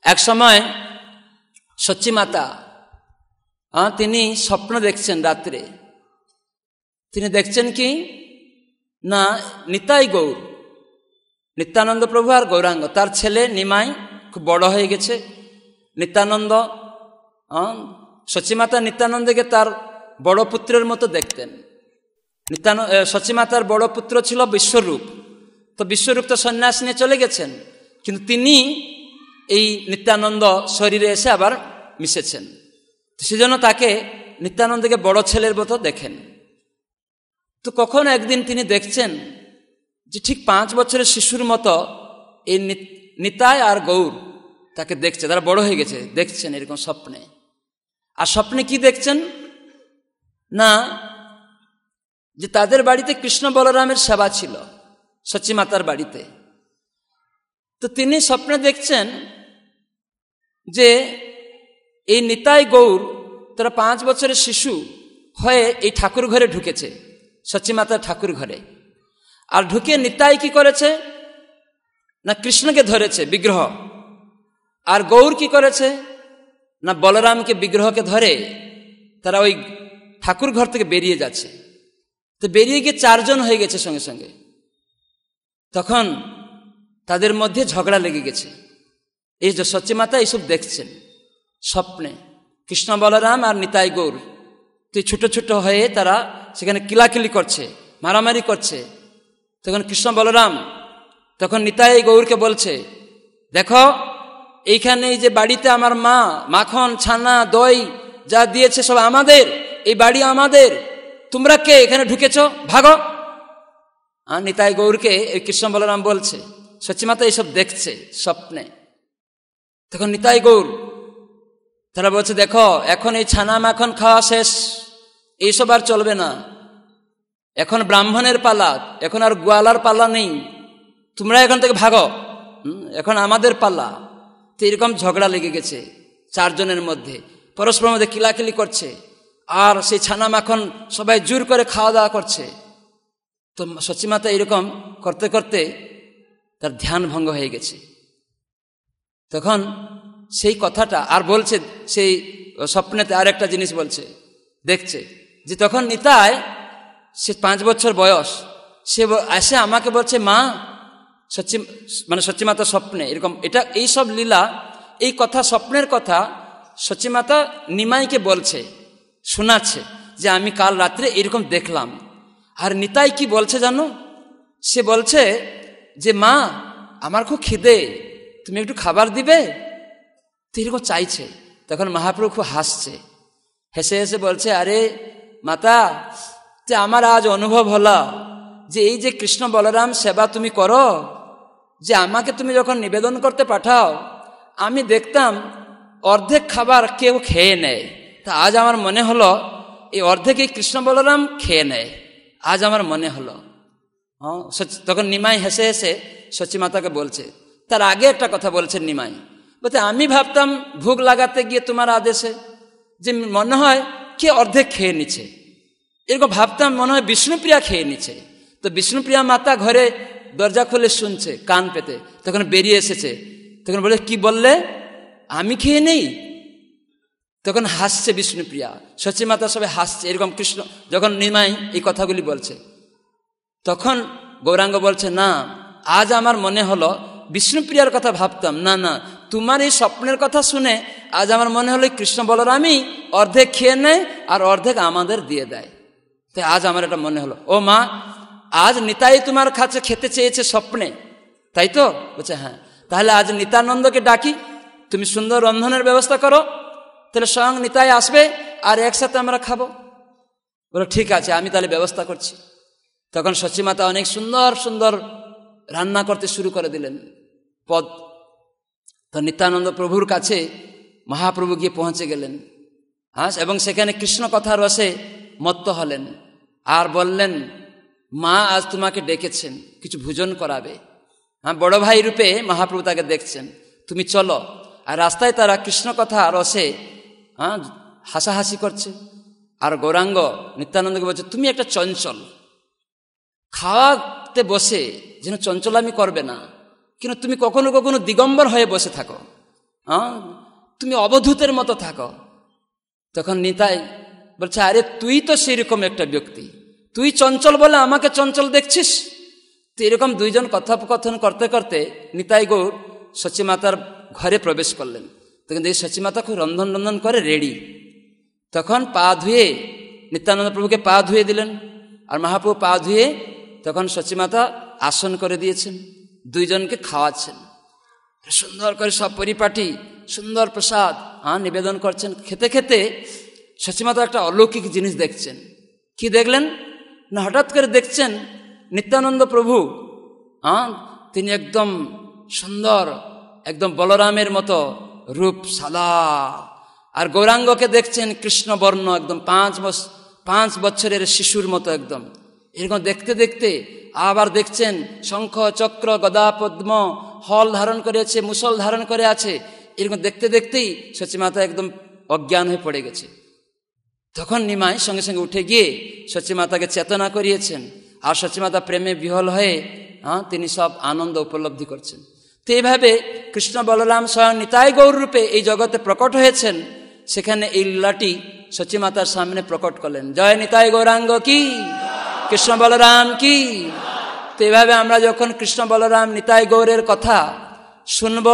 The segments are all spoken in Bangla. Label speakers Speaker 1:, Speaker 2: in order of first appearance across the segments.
Speaker 1: এক সময় সচ্চি মাতা তিনি স্বপ্ন দেখছেন রাত্রে। তিনি দেখছেন কি না, নিতাই গৌর, নিত্যানন্দ প্রভু আর গৌরাঙ্গ, তার ছেলে নিমাই খুব বড় হয়ে গেছে। নিত্যানন্দ, সচিমাতা নিত্যানন্দকে তার বড় পুত্রের মতো দেখতেন। সচিমাতার বড় পুত্র ছিল বিশ্বরূপ, তো বিশ্বরূপ তো সন্ন্যাস নিয়ে চলে গেছেন, কিন্তু তিনি এই নিত্যানন্দ শরীরে এসে আবার মিশেছেন। সেজন্য তাকে নিত্যানন্দকে বড় ছেলের মতো দেখেন। তো কখনো একদিন তিনি দেখছেন যে ঠিক 5 বছরের শিশুর মতো এই নিতাই আর গৌর তাকে দেখছে, তারা বড় হয়ে গেছে, দেখছেন এরকম স্বপ্নে। আর স্বপ্নে কি দেখছেন না, যে তাদের বাড়িতে কৃষ্ণ বলরামের সেবা ছিল, সচ্চি মাতার বাড়িতে। তো তিনি স্বপ্নে দেখছেন যে এই নিতাই গৌর তারা 5 বছরের শিশু হয়ে এই ঠাকুর ঘরে ঢুকেছে, সচ্চি মাতার ঠাকুর ঘরে। আর ঢুকে নিতাই কি করেছে না, কৃষ্ণকে ধরেছে বিগ্রহ, আর গৌর কি করেছে না, বলরামকে বিগ্রহকে ধরে তারা ওই ঠাকুর ঘর থেকে বেরিয়ে যাচ্ছে। তো বেরিয়ে গিয়ে 4 জন হয়ে গেছে সঙ্গে সঙ্গে। তখন তাদের মধ্যে ঝগড়া লেগে গেছে। এই যে সচ্চি মাতা এইসব দেখছেন স্বপ্নে, কৃষ্ণ বলরাম আর নিতাই গৌর তো ছোট ছোট হয়ে তারা সেখানে কিলাকিলি করছে, মারামারি করছে। তখন কৃষ্ণ বলরাম তখন নিতাই গৌরকে বলছে, দেখো এইখানে এই যে বাড়িতে আমার মা মাখন ছানা দই যা দিয়েছে সব আমাদের, এই বাড়ি আমাদের, তোমরা কে এখানে ঢুকেছ, ভাগো। আর নিতাই গৌরকে এই কৃষ্ণ বলরাম বলছে, সচ্চি মাতা এইসব দেখছে স্বপ্নে। তখন নিতাই গৌর তারা বলছে, দেখো এখন এই ছানা মাখন খাওয়া শেষ, এইসব আর চলবে না, এখন ব্রাহ্মণের পালা, এখন আর গোয়ালার পালা নেই, তোমরা এখান থেকে ভাগো, এখন আমাদের পালা। তো এরকম ঝগড়া লেগে গেছে 4 জনের মধ্যে, পরস্পরের মধ্যে কিলাকিলি করছে। আর সেই ছানা মাখন সবাই জোর করে খাওয়া দাওয়া করছে। তো সচ্চি মাতা এরকম করতে করতে তার ধ্যান ভঙ্গ হয়ে গেছে। তখন সেই কথাটা আর বলছে, সেই স্বপ্নেতে আর একটা জিনিস বলছে, দেখছে যে তখন নিতাই, সে 5 বছর বয়স, সে এসে আমাকে বলছে, মা, সচ্চি মাতা স্বপ্নে এরকম, এটা এই সব লীলা, এই কথা স্বপ্নের কথা সচ্চি মাতা নিমাইকে বলছে, শোনাচ্ছে যে আমি কাল রাত্রে এরকম দেখলাম। আর নিতাই কি বলছে জানো, সে বলছে যে মা, আমার খুব খিদে, তুমি একটু খাবার দিবে, তো এরকম চাইছে। তখন মহাপ্রভু খুব হাসছে, হেসে হেসে বলছে, আরে মাতা, যে আমার আজ অনুভব হলো যে এই যে কৃষ্ণ বলরাম সেবা তুমি করো, যে আমাকে তুমি যখন নিবেদন করতে পাঠাও, আমি দেখতাম অর্ধেক খাবার কেউ খেয়ে নেয়, তা আজ আমার মনে হলো এই অর্ধেকই কৃষ্ণ বলরাম খেয়ে নেয়, আজ আমার মনে হলো। তখন নিমাই হেসে হেসে সচ্চি মাতাকে বলছে, তার আগে একটা কথা বলছেন নিমাই, বলতে আমি ভাবতাম ভোগ লাগাতে গিয়ে তোমার আদেশে যে মনে হয় কে অর্ধেক খেয়ে নিচ্ছে, এরকম ভাবতাম মনে হয় বিষ্ণুপ্রিয়া খেয়ে নিচ্ছে। তো বিষ্ণুপ্রিয়া মাতা ঘরে দরজা খুলে শুনছে কান পেতে, তখন বেরিয়ে এসেছে। তখন বলে, কি বললে, আমি খেয়ে নেই? তখন হাসছে বিষ্ণুপ্রিয়া, সচ্চি মাতা সবাই হাসছে। এরকম কৃষ্ণ যখন নিমাই এই কথাগুলি বলছে, তখন গৌরাঙ্গ বলছে, না, আজ আমার মনে হলো বিষ্ণুপ্রিয়ার কথা ভাবতাম, না না, তোমার এই স্বপ্নের কথা শুনে আজ আমার মনে হলো কৃষ্ণ বলরামই অর্ধেক খেয়ে নেয় আর অর্ধেক আমাদের দিয়ে দেয়। তাই আজ আমার এটা মনে হলো। ও মা, আজ নিতাই তোমার কাছে খেতে চেয়েছে স্বপ্নে, তাই তো? বলছে হ্যাঁ। তাহলে আজ নিত্যানন্দকে ডাকি, তুমি সুন্দর রন্ধনের ব্যবস্থা করো, তাহলে স্বয়ং নিতাই আসবে আর একসাথে আমরা খাবো। বলো ঠিক আছে, আমি তাহলে ব্যবস্থা করছি। তখন সচ্চি মাতা অনেক সুন্দর সুন্দর রান্না করতে শুরু করে দিলেন পদ। তো নিত্যানন্দ প্রভুর কাছে মহাপ্রভু গিয়ে পৌঁছে গেলেন, হ্যাঁ, এবং সেখানে কৃষ্ণ কথা রসে মত্ত হলেন আর বললেন, মা আজ তোমাকে ডেকেছেন, কিছু ভোজন করাবে। হ্যাঁ, বড় ভাই রূপে মহাপ্রভু তাকে দেখছেন, তুমি চলো। আর রাস্তায় তারা কৃষ্ণ কথা রসে হাসাহাসি করছে। আর গৌরাঙ্গ নিত্যানন্দকে বলছে, তুমি একটা চঞ্চল, খাওয়াতে বসে যেন চঞ্চলামি করবে না, কিন্তু তুমি কখনো কখনো দিগম্বর হয়ে বসে থাকো, তুমি অবধূতের মতো থাকো। তখন নিতাই বলছে, আরে তুই তো সেরকম একটা ব্যক্তি, তুই চঞ্চল বলে আমাকে চঞ্চল দেখছিস? তো এরকম দুইজন কথোপকথন করতে করতে নিতাই গৌর সচিমাতার ঘরে প্রবেশ করলেন। তখন এই সচিমাতা খুব রন্ধন রন্ধন করে রেডি। তখন পা ধুয়ে নিত্যানন্দ প্রভুকে পা ধুয়ে দিলেন, আর মহাপ্রভু পা ধুয়ে তখন সচিমাতা আসন করে দিয়েছেন, দুইজনকে খাওয়াচ্ছেন। সুন্দর করে সব পরিপাটি সুন্দর প্রসাদ নিবেদন করছেন। খেতে খেতে সচিমাতা একটা অলৌকিক জিনিস দেখছেন। কি দেখলেন না, হঠাৎ করে দেখছেন নিত্যানন্দ প্রভু তিনি একদম সুন্দর, একদম বলরামের মতো রূপ, সাদা। আর গৌরাঙ্গকে দেখছেন কৃষ্ণবর্ণ, একদম 5 বছরের শিশুর মতো একদম। এরকম দেখতে দেখতে আবার দেখছেন শঙ্খ চক্র গদা পদ্ম হল ধারণ করেছে, মুসল ধারণ করে আছে। এরকম দেখতে দেখতেই সচিমাতা একদম অজ্ঞান হয়ে পড়ে গেছে। তখন নিমাই সঙ্গে সঙ্গে উঠে গিয়ে সচিমাতাকে চেতনা করিয়েছেন। আর সচিমাতা প্রেমে বিহল হয়ে তিনি সব আনন্দ উপলব্ধি করছেন। তো এইভাবে কৃষ্ণ বলরাম স্বয়ং নিতাই গৌর রূপে এই জগতে প্রকট হয়েছেন। সেখানে এই লীলাটি সচিমাতার সামনে প্রকট করলেন। জয় নিতাই গৌরাঙ্গ কি, কৃষ্ণ বলরাম কি। তো এইভাবে আমরা যখন কৃষ্ণ বলরাম নিতাই গৌরের কথা শুনব,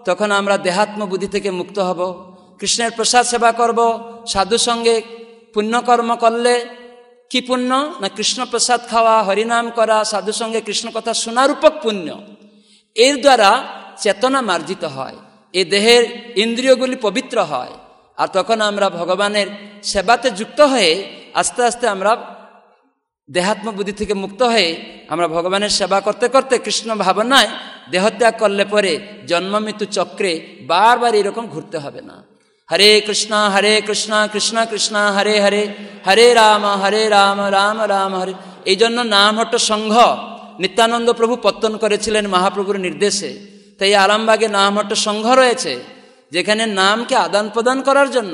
Speaker 1: তখন আমরা দেহাত্ম বুদ্ধি থেকে মুক্ত হব। কৃষ্ণের প্রসাদ সেবা করব, সাধু সঙ্গে পুণ্যকর্ম করলে কি পুণ্য না, কৃষ্ণ প্রসাদ খাওয়া, হরিনাম করা, সাধু সঙ্গে কৃষ্ণ কথা শোনার উপর পুণ্য। এর দ্বারা চেতনা মার্জিত হয়, এই দেহের ইন্দ্রিয়গুলি পবিত্র হয়। আর তখন আমরা ভগবানের সেবাতে যুক্ত হয়ে আস্তে আস্তে আমরা দেহাত্ম বুদ্ধি থেকে মুক্ত হয়ে আমরা ভগবানের সেবা করতে করতে কৃষ্ণ ভাবনায় দেহত্যাগ করলে পরে জন্ম মৃত্যু চক্রে বারবার এরকম ঘুরতে হবে না। হরে কৃষ্ণ কৃষ্ণ কৃষ্ণ হরে হরে, হরে রাম রাম রাম হরে। এই জন্য নামহট্ট সংঘ নিত্যানন্দ প্রভু পত্তন করেছিলেন মহাপ্রভুর নির্দেশে। তাই আরামবাগে নামহট্ট সংঘ রয়েছে, যেখানে নামকে আদান প্রদান করার জন্য